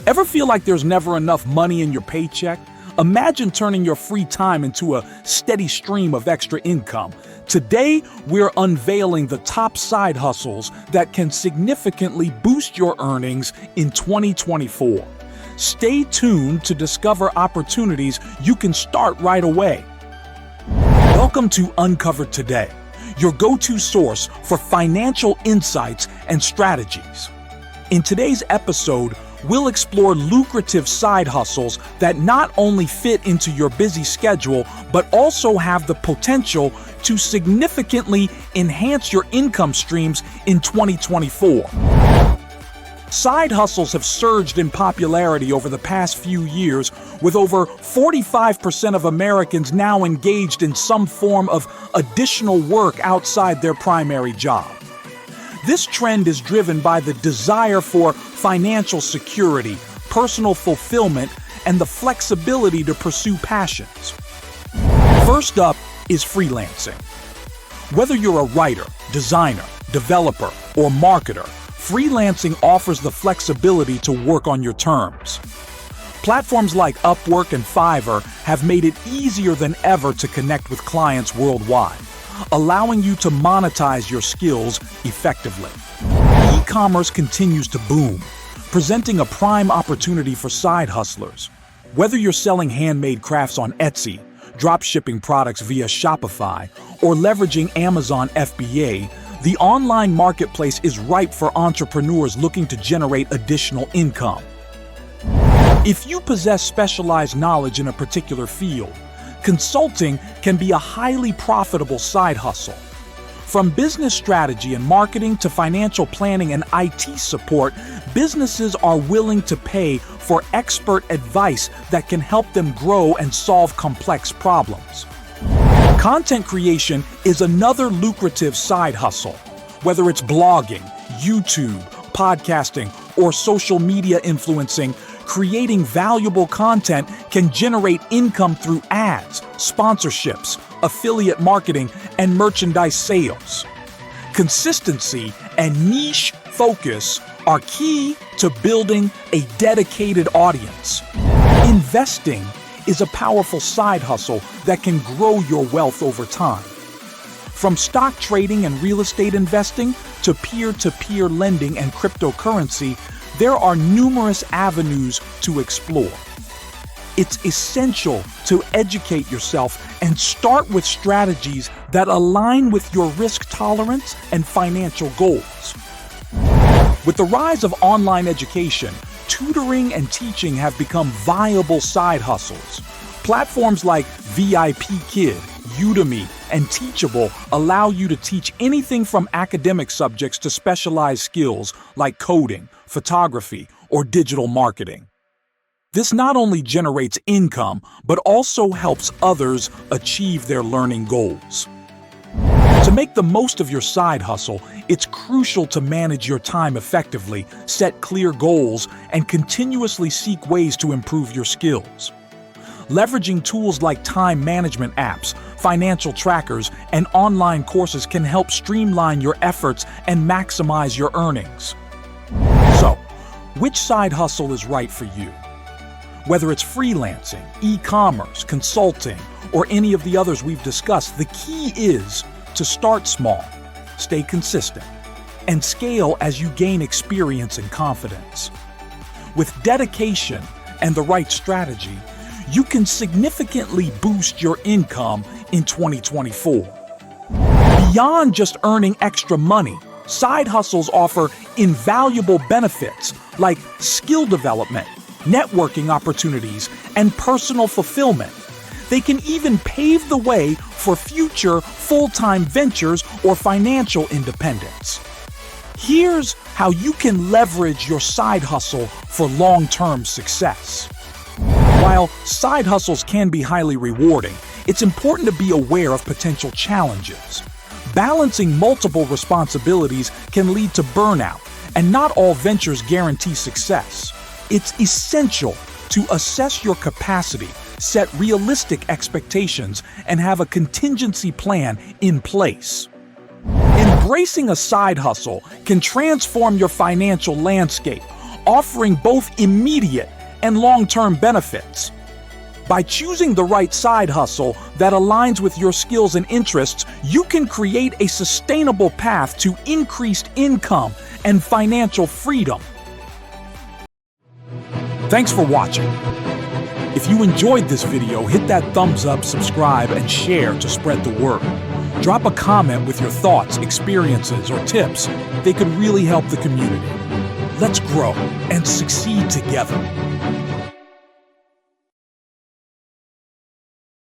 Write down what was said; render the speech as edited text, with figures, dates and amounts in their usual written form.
Ever feel like there's never enough money in your paycheck? Imagine turning your free time into a steady stream of extra income. Today, we're unveiling the top side hustles that can significantly boost your earnings in 2024. Stay tuned to discover opportunities you can start right away. Welcome to Uncovered Today, your go-to source for financial insights and strategies. In today's episode, we'll explore lucrative side hustles that not only fit into your busy schedule, but also have the potential to significantly enhance your income streams in 2024. Side hustles have surged in popularity over the past few years, with over 45% of Americans now engaged in some form of additional work outside their primary job. This trend is driven by the desire for financial security, personal fulfillment, and the flexibility to pursue passions. First up is freelancing. Whether you're a writer, designer, developer, or marketer, freelancing offers the flexibility to work on your terms. Platforms like Upwork and Fiverr have made it easier than ever to connect with clients worldwide, allowing you to monetize your skills effectively. E-commerce continues to boom, presenting a prime opportunity for side hustlers. Whether you're selling handmade crafts on Etsy, drop-shipping products via Shopify, or leveraging Amazon FBA, the online marketplace is ripe for entrepreneurs looking to generate additional income. If you possess specialized knowledge in a particular field, consulting can be a highly profitable side hustle. From business strategy and marketing to financial planning and IT support, businesses are willing to pay for expert advice that can help them grow and solve complex problems. Content creation is another lucrative side hustle. Whether it's blogging, YouTube, podcasting, or social media influencing, creating valuable content can generate income through ads, sponsorships, affiliate marketing, and merchandise sales. Consistency and niche focus are key to building a dedicated audience. Investing is a powerful side hustle that can grow your wealth over time. From stock trading and real estate investing to peer-to-peer lending and cryptocurrency, there are numerous avenues to explore. It's essential to educate yourself and start with strategies that align with your risk tolerance and financial goals. With the rise of online education, tutoring and teaching have become viable side hustles. Platforms like VIPKid, Udemy, and Teachable allow you to teach anything from academic subjects to specialized skills like coding, photography, or digital marketing. This not only generates income, but also helps others achieve their learning goals. To make the most of your side hustle, it's crucial to manage your time effectively, set clear goals, and continuously seek ways to improve your skills. Leveraging tools like time management apps, financial trackers, and online courses can help streamline your efforts and maximize your earnings. So, which side hustle is right for you? Whether it's freelancing, e-commerce, consulting, or any of the others we've discussed, the key is to start small, stay consistent, and scale as you gain experience and confidence. With dedication and the right strategy, you can significantly boost your income in 2024. Beyond just earning extra money, side hustles offer invaluable benefits like skill development, networking opportunities, and personal fulfillment. They can even pave the way for future full-time ventures or financial independence. Here's how you can leverage your side hustle for long-term success. While side hustles can be highly rewarding, it's important to be aware of potential challenges. Balancing multiple responsibilities can lead to burnout, and not all ventures guarantee success. It's essential to assess your capacity, set realistic expectations, and have a contingency plan in place. Embracing a side hustle can transform your financial landscape, offering both immediate and long-term benefits. By choosing the right side hustle that aligns with your skills and interests, you can create a sustainable path to increased income and financial freedom. Thanks for watching. If you enjoyed this video, hit that thumbs up, subscribe, and share to spread the word. Drop a comment with your thoughts, experiences, or tips. They could really help the community. Let's grow and succeed together.